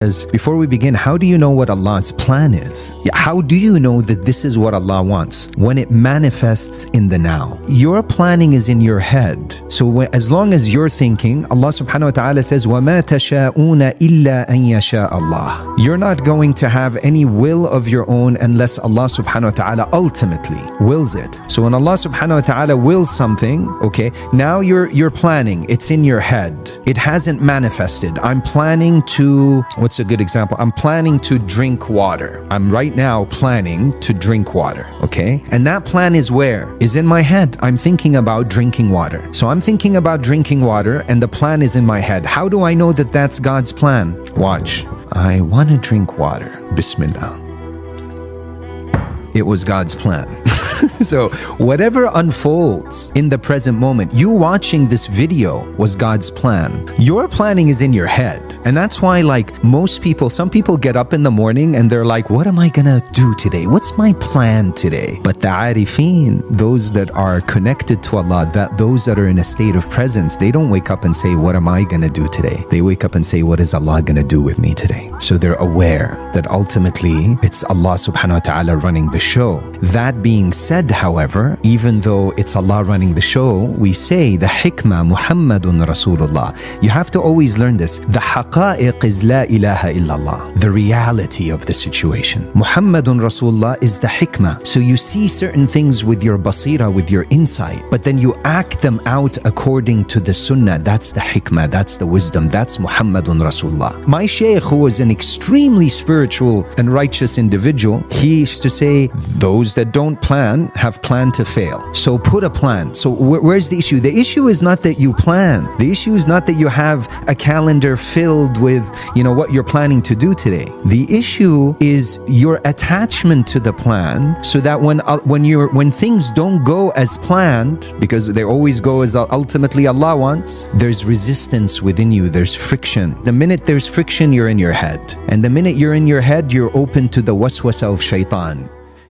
Before we begin, how do you know what Allah's plan is? How do you know that this is what Allah wants? When it manifests in the now. Your planning is in your head. So as long as you're thinking, Allah subhanahu wa ta'ala says, وَمَا تَشَاءُونَ إِلَّا أَن يَشَاءَ اللَّهُ. You're not going to have any will of your own unless Allah subhanahu wa ta'ala ultimately wills it. So when Allah subhanahu wa ta'ala wills something, okay, now you're planning. It's in your head. It hasn't manifested. I'm planning to, what's a good example? I'm planning to drink water. I'm right now planning to drink water, okay? And that plan is where? Is in my head. I'm thinking about drinking water. So I'm thinking about drinking water and the plan is in my head. How do I know that that's God's plan? Watch. I want to drink water. Bismillah. It was God's plan. So whatever unfolds in the present moment, you watching this video was God's plan. Your planning is in your head. And that's why, like most people, some people get up in the morning and they're like, what am I gonna do today? What's my plan today? But the arifin, those that are connected to Allah, those that are in a state of presence, they don't wake up and say, what am I gonna do today? They wake up and say, what is Allah gonna do with me today? So they're aware that ultimately it's Allah subhanahu wa ta'ala running the show. That being said, however, even though it's Allah running the show, we say the hikmah Muhammadun Rasulullah. You have to always learn this. The haqa'iq is la ilaha illallah. The reality of the situation. Muhammadun Rasulullah is the hikmah. So you see certain things with your basira, with your insight, but then you act them out according to the sunnah. That's the hikmah, that's the wisdom, that's Muhammadun Rasulullah. My shaykh, who was an extremely spiritual and righteous individual, he used to say, those that don't plan have planned to fail. So put a plan. So where's the issue? The issue is not that you plan. The issue is not that you have a calendar filled with, what you're planning to do today. The issue is your attachment to the plan, so that when things don't go as planned, because they always go as ultimately Allah wants, there's resistance within you, there's friction. The minute there's friction, you're in your head. And the minute you're in your head, you're open to the waswasa of shaitan.